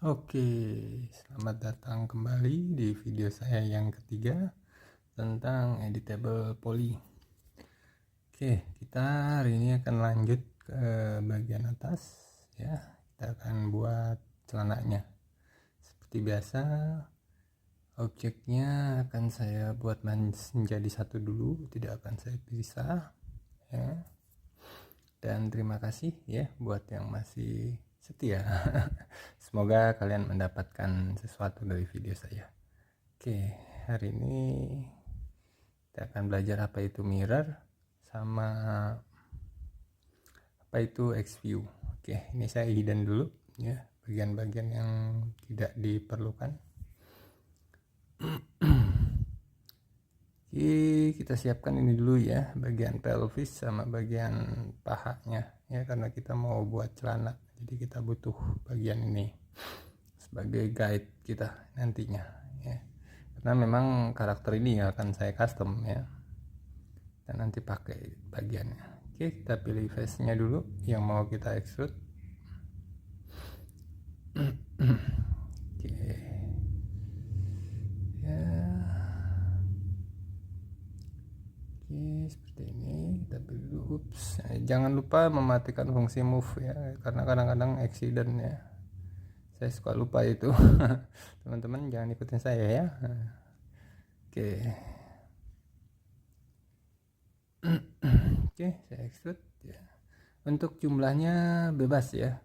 Oke, selamat datang kembali di video saya yang ketiga tentang editable poly. Oke, kita hari ini akan lanjut ke bagian atas ya. Kita akan buat celananya. Seperti biasa, objeknya akan saya buat menjadi satu dulu, tidak akan saya pisah ya. Dan terima kasih ya buat yang masih setia. Semoga kalian mendapatkan sesuatu dari video saya. Oke, hari ini kita akan belajar apa itu mirror sama apa itu X-view. Oke, ini saya hidden dulu ya, bagian-bagian yang tidak diperlukan. Oke, kita siapkan ini dulu ya, bagian pelvis sama bagian pahanya ya, karena kita mau buat celana. Jadi kita butuh bagian ini sebagai guide kita nantinya ya. Karena memang karakter ini akan saya custom ya. Dan nanti pakai bagiannya. Oke, kita pilih face-nya dulu yang mau kita extrude. Oke. Ya. Oke, seperti ini kita pilih dulu. Ups, jangan lupa mematikan fungsi move ya, karena kadang-kadang accident ya, saya suka lupa itu. Teman-teman jangan ikutin saya ya. Oke. Oke, saya extrude ya. Untuk jumlahnya bebas ya,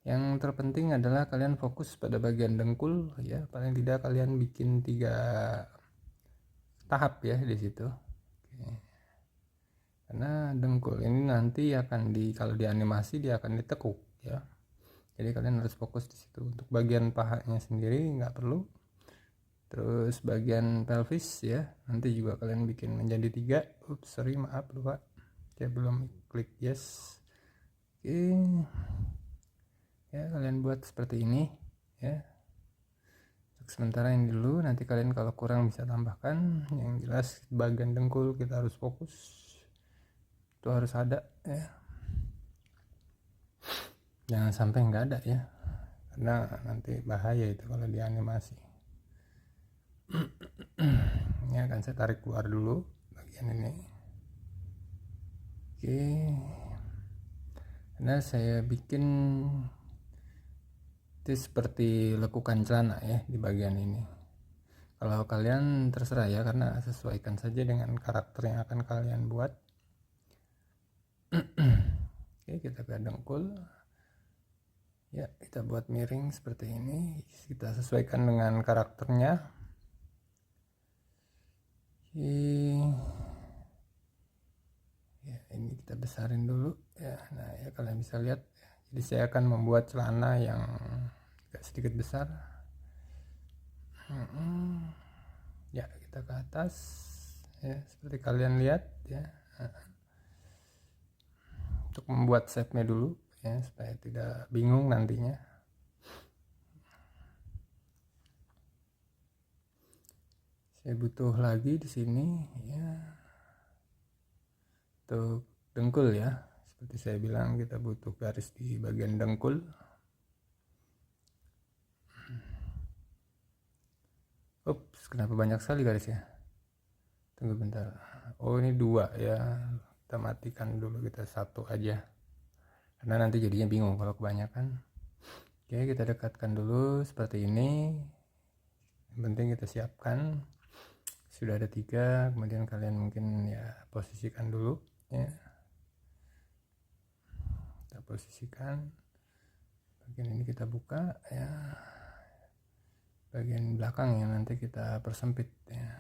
yang terpenting adalah kalian fokus pada bagian dengkul ya, paling tidak kalian bikin 3 tahap ya di situ. Oke. Karena dengkul ini nanti akan kalau di animasi dia akan ditekuk ya, jadi kalian harus fokus di situ. Untuk bagian pahanya sendiri nggak perlu. Terus bagian pelvis ya, nanti juga kalian bikin menjadi 3. Sorry, maaf lupa, saya belum klik yes. Oke ya, kalian buat seperti ini ya. Untuk sementara ini dulu, nanti kalian kalau kurang bisa tambahkan. Yang jelas bagian dengkul kita harus fokus, itu harus ada ya, jangan sampai nggak ada ya, karena nanti bahaya itu kalau di animasi. Ini akan saya tarik keluar dulu bagian ini. Oke, karena saya bikin itu seperti lekukan celana ya di bagian ini. Kalau kalian terserah ya, karena sesuaikan saja dengan karakter yang akan kalian buat. Oke, kita ke dengkul ya, kita buat miring seperti ini, kita sesuaikan dengan karakternya. Oke ya, ini kita besarin dulu ya. Nah ya, kalian bisa lihat ya. Jadi saya akan membuat celana yang agak sedikit besar ya. Kita ke atas ya, seperti kalian lihat ya. Untuk membuat shape-nya dulu ya, supaya tidak bingung nantinya. Saya butuh lagi di sini ya, untuk dengkul ya. Seperti saya bilang, kita butuh garis di bagian dengkul. Ups, kenapa banyak sekali garisnya? Tunggu bentar. Oh, ini 2 ya. Kita matikan dulu, kita 1 aja, karena nanti jadinya bingung kalau kebanyakan. Oke, kita dekatkan dulu seperti ini. Yang penting kita siapkan. Sudah ada 3, kemudian kalian mungkin ya posisikan dulu ya. Kita posisikan bagian ini, kita buka ya, bagian belakang yang nanti kita persempit ya,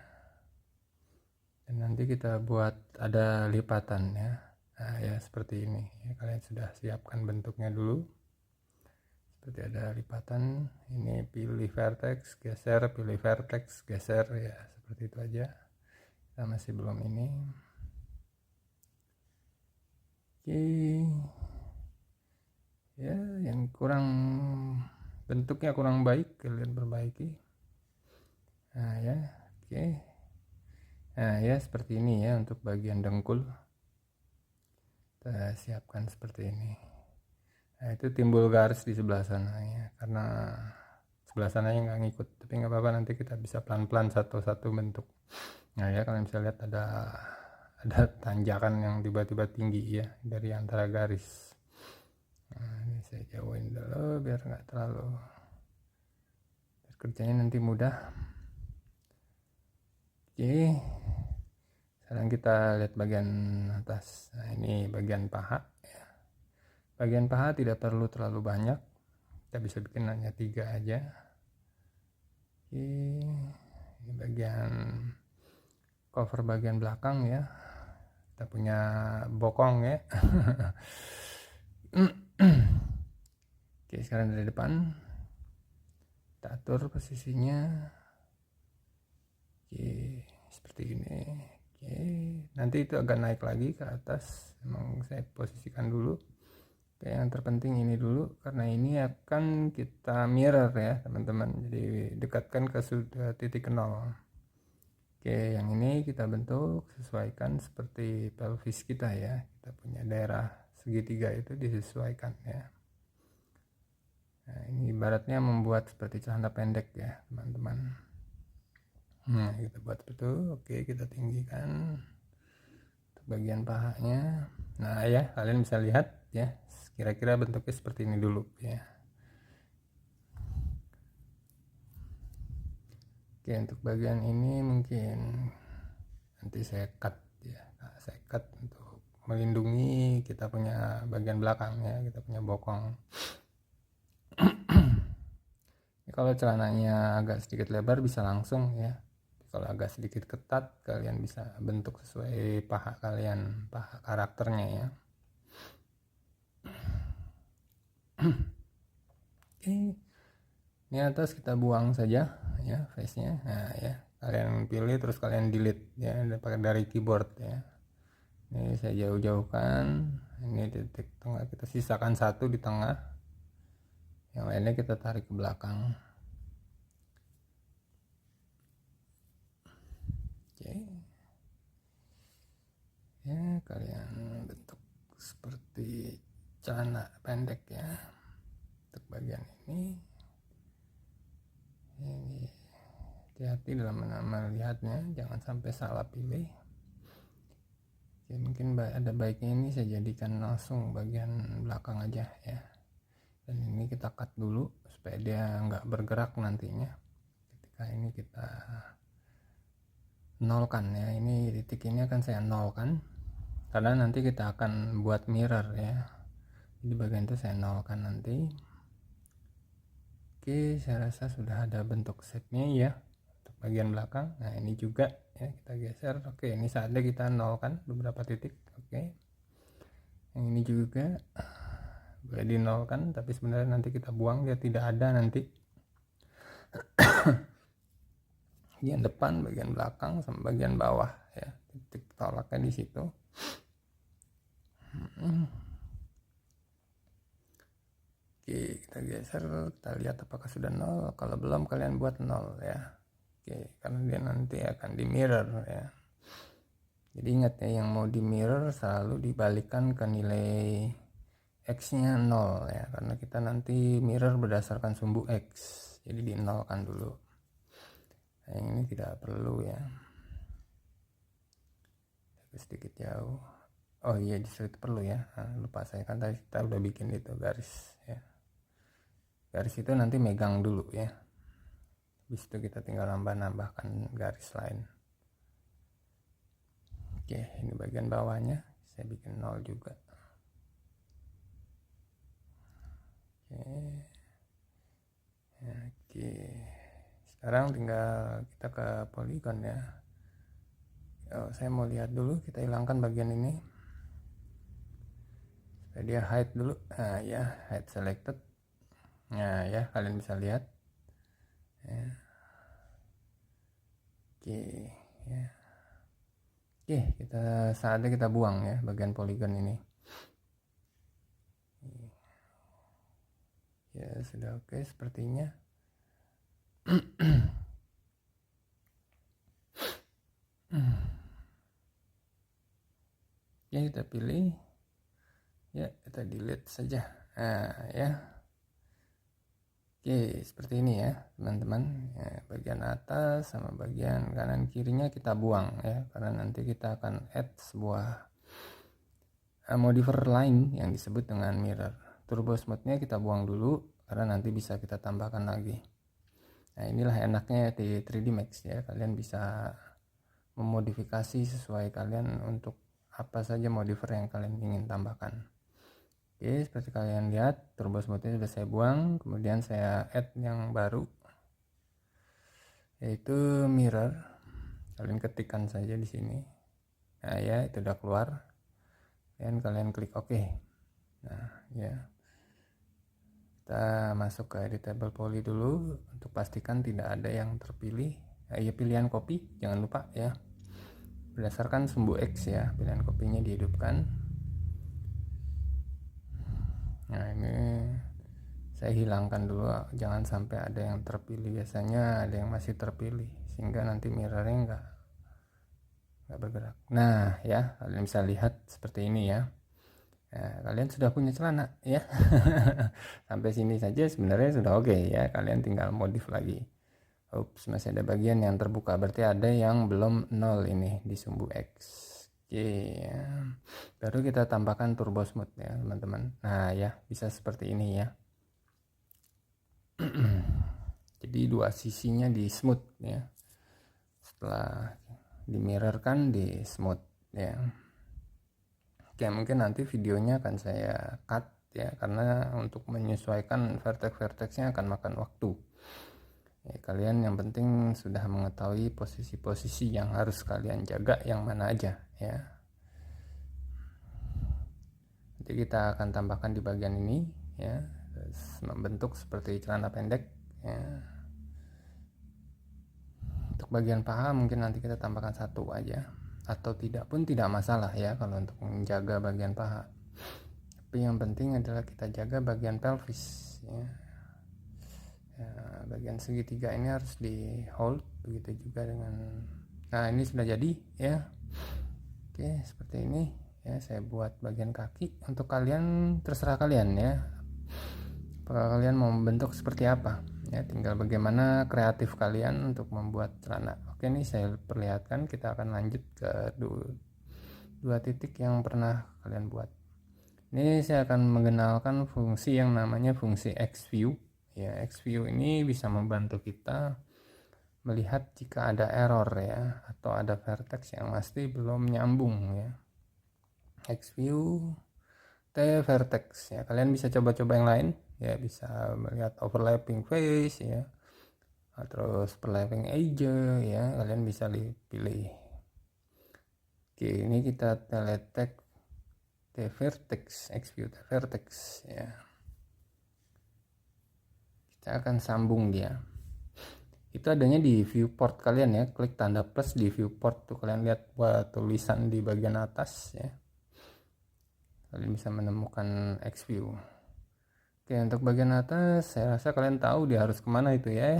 dan nanti kita buat ada lipatan ya. Nah ya, seperti ini ya, kalian sudah siapkan bentuknya dulu seperti ada lipatan. Ini pilih vertex, geser, pilih vertex, geser ya, seperti itu aja. Kita masih belum ini. Oke ya, yang kurang, bentuknya kurang baik kalian perbaiki. Nah ya, oke. Nah ya, seperti ini ya. Untuk bagian dengkul kita siapkan seperti ini. Nah itu timbul garis di sebelah sana ya, karena sebelah sananya nggak ngikut, tapi nggak apa-apa, nanti kita bisa pelan-pelan satu-satu bentuk. Nah ya, kalian bisa lihat ada tanjakan yang tiba-tiba tinggi ya dari antara garis. Nah, ini saya jauhin dulu biar nggak terlalu, biar kerjanya nanti mudah. Oke, sekarang kita lihat bagian atas. Nah, ini bagian paha ya. Bagian paha tidak perlu terlalu banyak, kita bisa bikin hanya 3 aja. Oke, ini bagian cover bagian belakang ya, kita punya bokong ya. Oke, sekarang dari depan kita atur posisinya. Oke, seperti ini. Oke, nanti itu agak naik lagi ke atas, memang saya posisikan dulu. Oke, yang terpenting ini dulu karena ini akan kita mirror ya teman-teman, jadi dekatkan ke titik 0. Oke, yang ini kita bentuk sesuaikan seperti pelvis kita ya, kita punya daerah segitiga itu disesuaikan ya. Nah, ini ibaratnya membuat seperti celana pendek ya teman-teman. Nah, kita buat seperti itu. Oke, kita tinggikan untuk bagian pahanya. Nah ya, kalian bisa lihat ya, kira-kira bentuknya seperti ini dulu ya. Oke, untuk bagian ini mungkin nanti saya cut ya. Nah, saya cut untuk melindungi kita punya bagian belakang ya, kita punya bokong. Kalau celananya agak sedikit lebar bisa langsung ya, kalau agak sedikit ketat kalian bisa bentuk sesuai paha kalian, paha karakternya ya. Oke, ini atas kita buang saja ya face nya. Nah ya, kalian pilih terus kalian delete ya dari keyboard ya. Ini saya jauh-jauhkan, ini titik tengah kita sisakan 1 di tengah, yang lainnya kita tarik ke belakang. Oke ya, kalian bentuk seperti celana pendek ya untuk bagian ini. Hati-hati dalam melihatnya, jangan sampai salah pilih. Oke, mungkin ada baiknya ini saya jadikan langsung bagian belakang aja ya, dan ini kita cut dulu supaya dia nggak bergerak nantinya ketika ini kita nolkan ya. Ini titik ini akan saya nolkan karena nanti kita akan buat mirror ya, jadi bagian itu saya nolkan nanti. Oke, saya rasa sudah ada bentuk shape-nya ya untuk bagian belakang. Nah ini juga ya kita geser. Oke, ini saatnya kita nolkan beberapa titik. Oke, yang ini juga boleh dinolkan, tapi sebenarnya nanti kita buang, dia tidak ada nanti. Bagian depan, bagian belakang, sama bagian bawah ya, titik tolaknya di situ. Oke, kita geser, kita lihat apakah sudah 0. Kalau belum kalian buat 0 ya. Oke, karena dia nanti akan di mirror ya. Jadi ingat ya, yang mau di mirror selalu dibalikkan ke nilai X nya 0 ya, karena kita nanti mirror berdasarkan sumbu X, jadi di 0 kan dulu. Nah, yang ini tidak perlu ya, sedikit jauh. Oh iya, justru itu perlu ya. Nah, lupa saya, kan tadi kita udah bikin itu garis ya. Garis itu nanti megang dulu ya, habis itu kita tinggal nambahkan garis lain. Oke, ini bagian bawahnya saya bikin 0 juga. Oke, sekarang tinggal kita ke polygon ya. Saya mau lihat dulu, kita hilangkan bagian ini supaya dia hide dulu. Nah ya, hide selected. Nah ya, kalian bisa lihat ya. Oke ya. Oke, saatnya kita buang ya bagian polygon ini. Ya sudah oke sepertinya. Ya, kita pilih ya, kita delete saja. Nah ya, Oke, seperti ini ya teman-teman ya, bagian atas sama bagian kanan kirinya kita buang ya, karena nanti kita akan add sebuah modifier lain yang disebut dengan mirror. Turbo smooth nya kita buang dulu karena nanti bisa kita tambahkan lagi. Nah, inilah enaknya di 3D Max ya, kalian bisa memodifikasi sesuai kalian untuk apa saja modifier yang kalian ingin tambahkan. Oke, seperti kalian lihat turbo smoothnya sudah saya buang, kemudian saya add yang baru yaitu mirror. Kalian ketikkan saja di sini. Nah ya, itu udah keluar, dan kalian klik OK. Nah ya, kita masuk ke editable poly dulu untuk pastikan tidak ada yang terpilih. Ya, pilihan copy jangan lupa ya, berdasarkan sumbu X ya, pilihan kopinya dihidupkan. Nah ini saya hilangkan dulu, jangan sampai ada yang terpilih, biasanya ada yang masih terpilih sehingga nanti mirrornya nggak bergerak. Nah ya, kalian bisa lihat seperti ini ya. Nah, kalian sudah punya celana ya. Sampai sini saja sebenarnya sudah oke ya, kalian tinggal modif lagi. Ups, masih ada bagian yang terbuka, berarti ada yang belum 0 ini di sumbu X. Oke ya. Baru kita tambahkan turbo smooth ya teman-teman. Nah ya, bisa seperti ini ya. Jadi dua sisinya di smooth ya, setelah dimirrorkan di smooth ya. Oke, mungkin nanti videonya akan saya cut ya, karena untuk menyesuaikan vertex-vertexnya akan makan waktu ya. Kalian yang penting sudah mengetahui posisi-posisi yang harus kalian jaga yang mana aja ya. Nanti kita akan tambahkan di bagian ini ya, membentuk seperti celana pendek ya. Untuk bagian paha mungkin nanti kita tambahkan satu aja, atau tidak pun tidak masalah ya kalau untuk menjaga bagian paha. Tapi yang penting adalah kita jaga bagian pelvis ya. Ya, bagian segitiga ini harus di hold, begitu juga dengan, nah ini sudah jadi ya. Oke, seperti ini ya, saya buat bagian kaki. Untuk kalian terserah kalian ya, apakah kalian mau membentuk seperti apa ya, tinggal bagaimana kreatif kalian untuk membuat celana. Oke, ini saya perlihatkan, kita akan lanjut ke dua titik yang pernah kalian buat. Ini saya akan mengenalkan fungsi yang namanya fungsi X-View ya. X-View ini bisa membantu kita melihat jika ada error ya, atau ada vertex yang masih belum nyambung ya. X-View T vertex ya, kalian bisa coba-coba yang lain ya, bisa melihat overlapping face ya, terus overlapping edge ya, kalian bisa pilih. Oke, ini kita teletext T vertex, X-View T vertex ya. Kita akan sambung dia. Itu adanya di viewport kalian ya, klik tanda plus di viewport tuh, kalian lihat buat tulisan di bagian atas ya. Kalian bisa menemukan X-View. Oke, untuk bagian atas saya rasa kalian tahu dia harus kemana itu ya.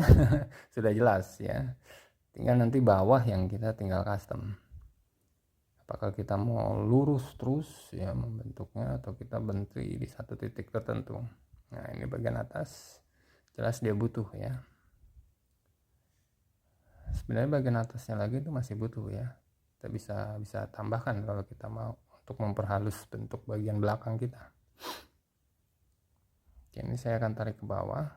Sudah jelas ya. Tinggal nanti bawah yang kita tinggal custom. Apakah kita mau lurus terus ya membentuknya, atau kita bentri di satu titik tertentu. Nah ini bagian atas, jelas dia butuh ya. Sebenarnya bagian atasnya lagi itu masih butuh ya, kita bisa tambahkan kalau kita mau untuk memperhalus bentuk bagian belakang kita. Oke, ini saya akan tarik ke bawah.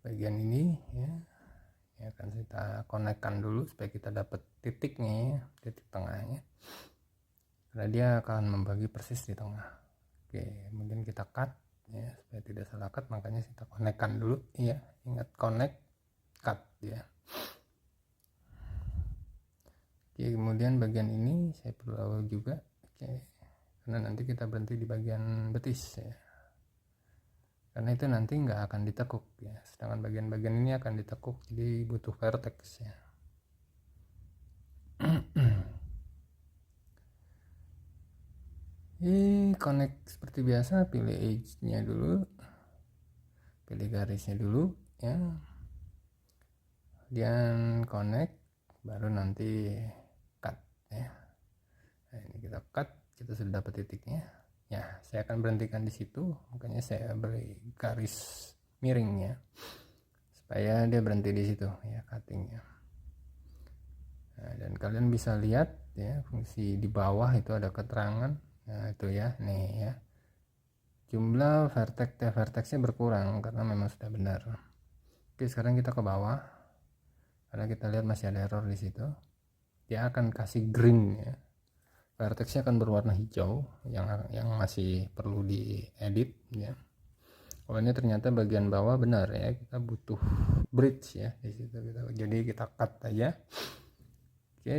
Bagian ini ya akan kita konekkan dulu supaya kita dapat titiknya ya, titik tengahnya, karena dia akan membagi persis di tengah. Oke, kemudian kita cut ya, supaya tidak salah cut, makanya kita konekkan dulu ya, ingat connect cut ya. Oke, kemudian bagian ini saya perlu juga, oke, karena nanti kita berhenti di bagian betis ya, karena itu nanti nggak akan ditekuk ya, sedangkan bagian-bagian ini akan ditekuk, jadi butuh vertex ya. Connect seperti biasa, pilih edge nya dulu, pilih garisnya dulu ya, kemudian connect, baru nanti cut ya. Nah, ini kita cut, kita sudah dapat titiknya ya. Saya akan berhentikan di situ, makanya saya beri garis miringnya supaya dia berhenti di situ ya cuttingnya. Nah, dan kalian bisa lihat ya, fungsi di bawah itu ada keterangan. Nah itu ya, nih ya, jumlah vertexnya berkurang karena memang sudah benar. Oke, sekarang kita ke bawah karena kita lihat masih ada error di situ. Dia akan kasih green ya, vertexnya akan berwarna hijau yang masih perlu diedit ya. Oh, ini ternyata bagian bawah benar ya, kita butuh bridge ya di situ jadi kita cut aja. Oke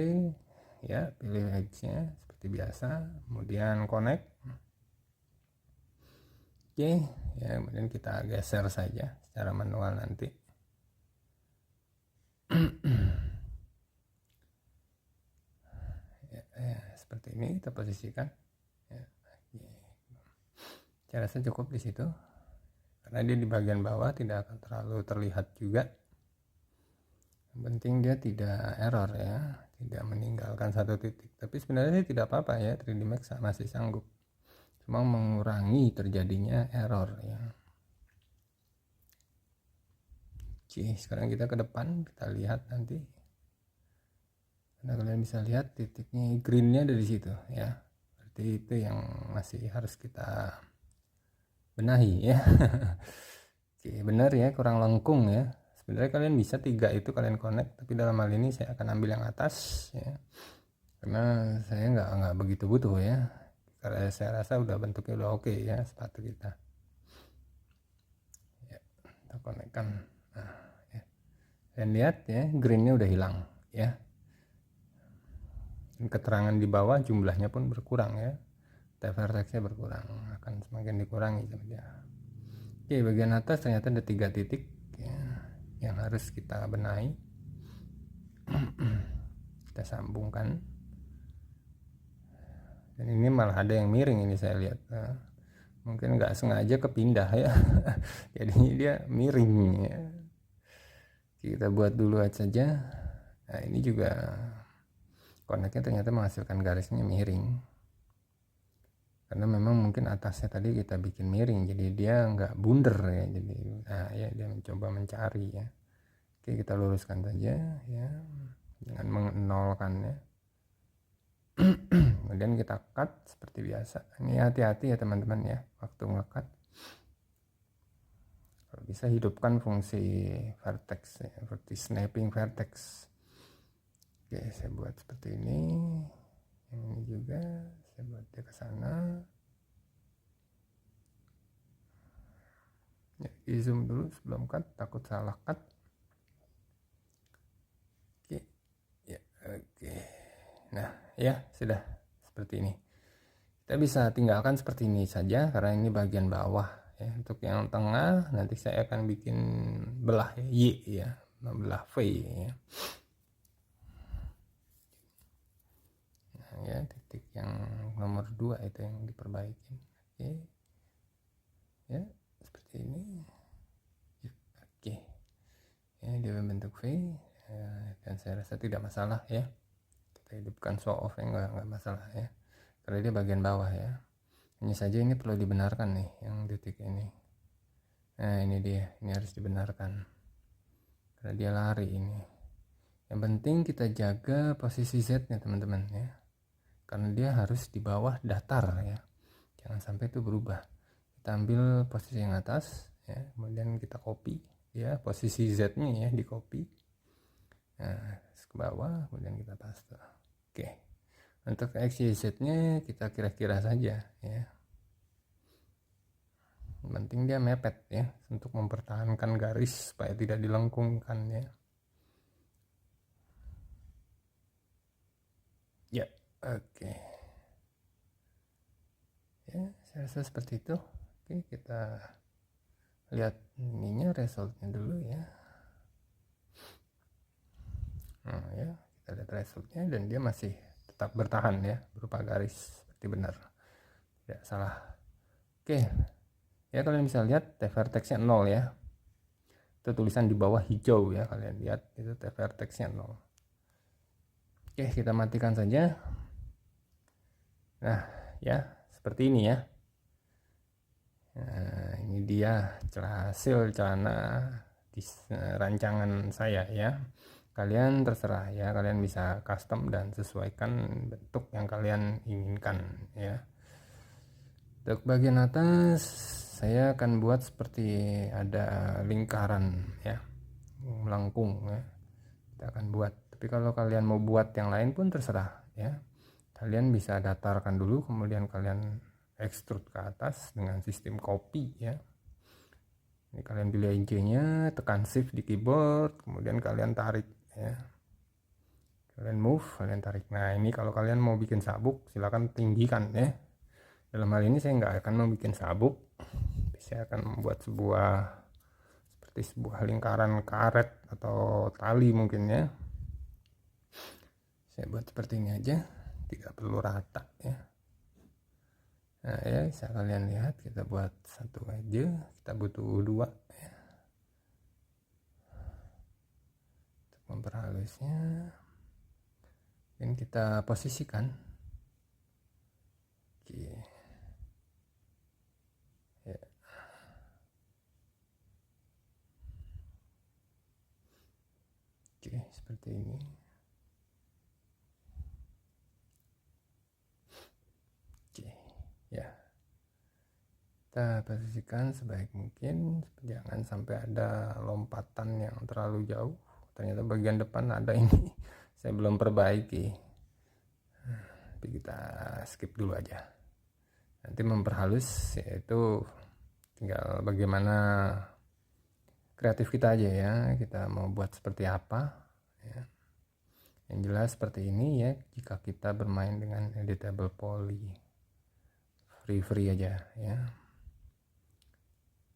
ya, pilih edge-nya seperti biasa, kemudian connect. Oke ya, kemudian kita geser saja secara manual nanti. ya, seperti ini kita posisikan ya. Saya rasa cukup di situ karena dia di bagian bawah tidak akan terlalu terlihat juga. Yang penting dia tidak error ya, tidak meninggalkan satu titik. Tapi sebenarnya tidak apa-apa ya, 3D Max masih sanggup, cuma mengurangi terjadinya error ya. Oke, sekarang kita ke depan, kita lihat nanti. Karena kalian bisa lihat titiknya greennya ada di situ ya, berarti itu yang masih harus kita benahi ya. Oke, benar ya, kurang lengkung ya. Sebenarnya kalian bisa 3 itu kalian connect, tapi dalam hal ini saya akan ambil yang atas ya, karena saya nggak begitu butuh ya, karena saya rasa udah bentuknya udah oke ya sepatu kita ya. Kita connectkan. Nah ya, kalian lihat ya, greennya udah hilang ya, dan keterangan di bawah jumlahnya pun berkurang ya, vertexnya berkurang, akan semakin dikurangi saja. Oke, bagian atas ternyata ada 3 titik ya, yang harus kita benahi. Kita sambungkan, dan ini malah ada yang miring ini saya lihat, mungkin nggak sengaja kepindah ya. Jadinya dia miring ya. Kita buat dulu saja. Nah ini juga connectnya ternyata menghasilkan garisnya miring karena memang mungkin atasnya tadi kita bikin miring, jadi dia nggak bundar ya. Jadi nah ya, dia mencoba mencari ya. Oke, kita luruskan saja ya dengan menolkannya. Kemudian kita cut seperti biasa. Ini hati-hati ya teman-teman ya waktu nge-cut. Kalau bisa hidupkan fungsi vertex ya, seperti snapping vertex. Oke, saya buat seperti ini. Yang ini juga saya buat dia ke sana. Ya, di zoom dulu sebelum cut, takut salah cut. Oke. Ya, oke. Nah, ya sudah seperti ini. Kita bisa tinggalkan seperti ini saja karena ini bagian bawah ya. Untuk yang tengah nanti saya akan bikin belah ya, Y ya, belah V ya. Nah, ya, titik yang nomor 2 itu yang diperbaiki. Oke. Ya, seperti ini. Ya, oke. Ya, dia membentuk V ya, dan saya rasa tidak masalah ya. Kita hidupkan show off ya, nggak masalah ya. Karena dia bagian bawah ya. Hanya saja ini perlu dibenarkan nih yang titik ini. Nah ini dia, ini harus dibenarkan karena dia lari ini. Yang penting kita jaga posisi Z nya teman-teman ya, karena dia harus di bawah datar ya, jangan sampai itu berubah. Kita ambil posisi yang atas ya, kemudian kita copy ya posisi Z nya ya, di copy. Nah ke bawah, kemudian kita paste. Oke, untuk X, Y, Z nya kita kira-kira saja ya. Yang penting dia mepet ya, untuk mempertahankan garis supaya tidak dilengkungkan ya. Ya, oke. Ya, saya rasa seperti itu. Oke, kita lihat ininya, resultnya dulu ya. Nah ya, kita lihat resultnya dan dia masih tetap bertahan ya, berupa garis seperti benar, tidak salah. Oke ya, kalian bisa lihat vertexnya 0 ya, itu tulisan di bawah hijau ya, kalian lihat itu vertexnya 0. Oke, kita matikan saja. Nah ya, seperti ini ya. Nah, ini dia hasil celana di rancangan saya ya. Kalian terserah ya, kalian bisa custom dan sesuaikan bentuk yang kalian inginkan ya. Untuk bagian atas saya akan buat seperti ada lingkaran ya, melengkung ya, kita akan buat. Tapi kalau kalian mau buat yang lain pun terserah ya, kalian bisa datarkan dulu kemudian kalian extrude ke atas dengan sistem copy ya. Ini kalian pilih IJ nya, tekan shift di keyboard, kemudian kalian tarik ya, kalian move, kalian tarik. Nah ini kalau kalian mau bikin sabuk silahkan tinggikan ya. Dalam hal ini saya nggak akan membuat sabuk, saya akan membuat seperti sebuah lingkaran karet atau tali mungkin ya. Saya buat seperti ini aja, tidak perlu rata ya. Nah ya, bisa kalian lihat, kita buat satu aja, kita butuh dua ya. Untuk memperhalusnya, dan kita posisikan. Oke. Ya. Oke, seperti ini. Oke, ya. Kita posisikan sebaik mungkin, jangan sampai ada lompatan yang terlalu jauh. Ternyata bagian depan ada ini, saya belum perbaiki. Tapi kita skip dulu aja. Nanti memperhalus yaitu tinggal bagaimana kreatif kita aja ya, kita mau buat seperti apa ya. Yang jelas seperti ini ya, jika kita bermain dengan editable poly, free aja ya.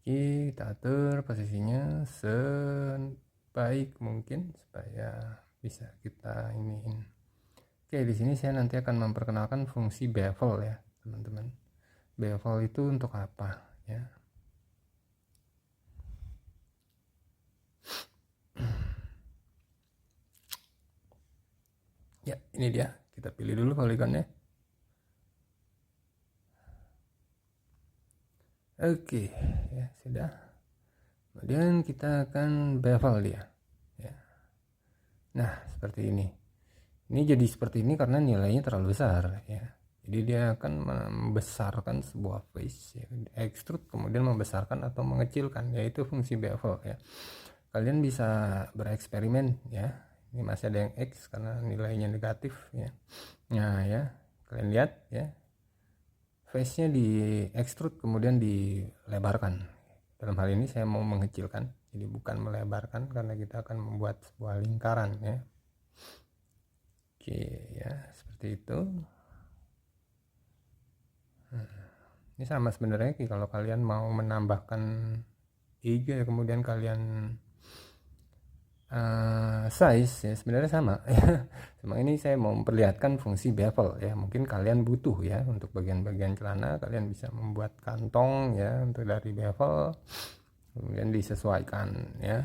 Oke, kita atur posisinya sebaik mungkin supaya bisa kita iniin. Oke, di sini saya nanti akan memperkenalkan fungsi bevel ya teman-teman. Bevel itu untuk apa ya? Ya, ini dia. Kita pilih dulu poligonnya. Oke, ya sudah. Kemudian kita akan bevel dia. Ya. Nah, seperti ini. Ini jadi seperti ini karena nilainya terlalu besar ya. Jadi dia akan membesarkan sebuah face ya. Extrude kemudian membesarkan atau mengecilkan, yaitu fungsi bevel ya. Kalian bisa bereksperimen ya. Ini masih ada yang X karena nilainya negatif ya. Nah ya, kalian lihat ya, face nya di extrude kemudian dilebarkan. Dalam hal ini saya mau mengecilkan, jadi bukan melebarkan karena kita akan membuat sebuah lingkaran ya. Oke ya, seperti itu. Ini sama sebenarnya kalau kalian mau menambahkan IG kemudian kalian size ya sebenarnya sama. Cuma ini saya mau memperlihatkan fungsi bevel ya, mungkin kalian butuh ya untuk bagian-bagian celana, kalian bisa membuat kantong ya untuk dari bevel kemudian disesuaikan ya.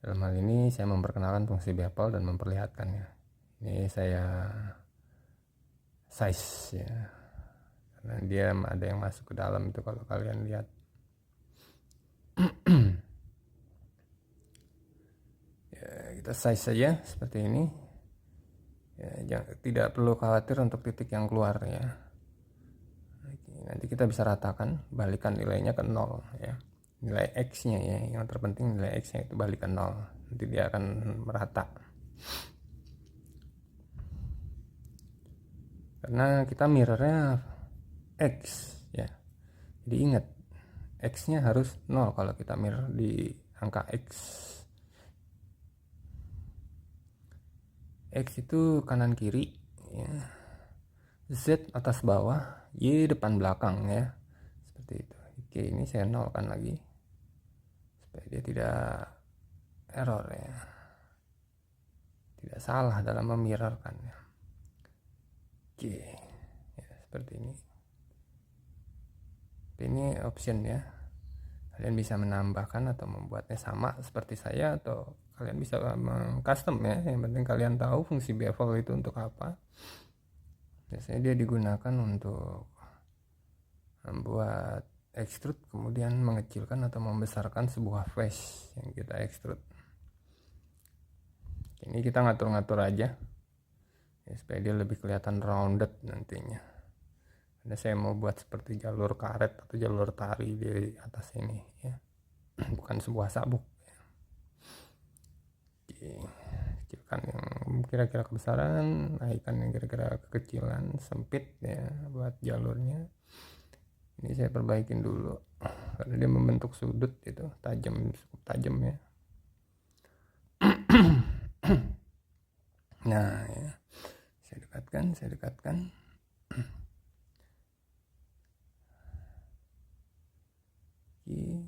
Dalam hal ini saya memperkenalkan fungsi bevel dan memperlihatkannya. Ini saya size ya, karena dia ada yang masuk ke dalam itu kalau kalian lihat. Ya, kita size saja seperti ini ya, tidak perlu khawatir untuk titik yang keluar ya. Nanti kita bisa ratakan, balikan nilainya ke 0 ya, nilai X nya ya, yang terpenting nilai X nya itu balikan 0, nanti dia akan merata karena kita mirrornya X ya. Jadi ingat, X nya harus 0 kalau kita mirror di angka X. X itu kanan kiri ya. Z atas bawah, Y depan belakang ya, seperti itu. Oke, ini saya nolkan lagi supaya dia tidak error ya, tidak salah dalam memirrorkan ya. Oke ya, seperti ini. Ini option ya, kalian bisa menambahkan atau membuatnya sama seperti saya, atau kalian bisa custom ya, yang penting kalian tahu fungsi bevel itu untuk apa. Biasanya dia digunakan untuk membuat extrude, kemudian mengecilkan atau membesarkan sebuah face yang kita extrude. Ini kita ngatur-ngatur aja ya, supaya dia lebih kelihatan rounded nantinya. Karena saya mau buat seperti jalur karet atau jalur tari di atas ini ya, bukan sebuah sabuk. Kecilkan yang kira-kira kebesaran, naikkan yang kira-kira kekecilan, sempit ya buat jalurnya. Ini saya perbaikin dulu karena dia membentuk sudut itu tajam, cukup tajam ya. Nah ya, saya dekatkan. Oke,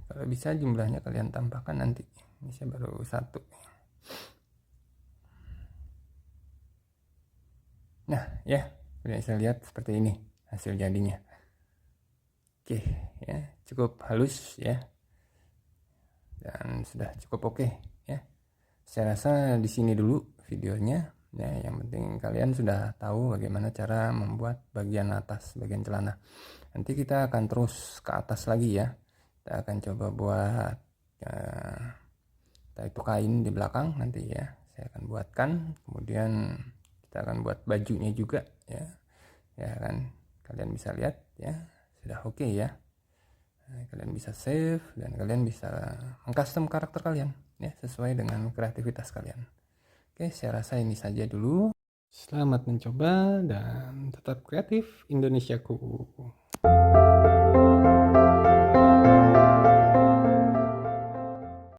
kalau bisa jumlahnya kalian tambahkan nanti. Ini saya baru 1. Nah ya, udah saya lihat seperti ini hasil jadinya. Oke ya, cukup halus ya, dan sudah cukup oke ya. Saya rasa di sini dulu videonya ya. Yang penting kalian sudah tahu bagaimana cara membuat bagian atas, bagian celana. Nanti kita akan terus ke atas lagi ya. Kita akan coba buat itu kain di belakang nanti ya. Saya akan buatkan, kemudian kita akan buat bajunya juga ya. Ya kan, kalian bisa lihat ya, sudah oke ya. Nah, kalian bisa save dan kalian bisa mengcustom karakter kalian ya, sesuai dengan kreativitas kalian. Oke, saya rasa ini saja dulu. Selamat mencoba dan tetap kreatif Indonesiaku.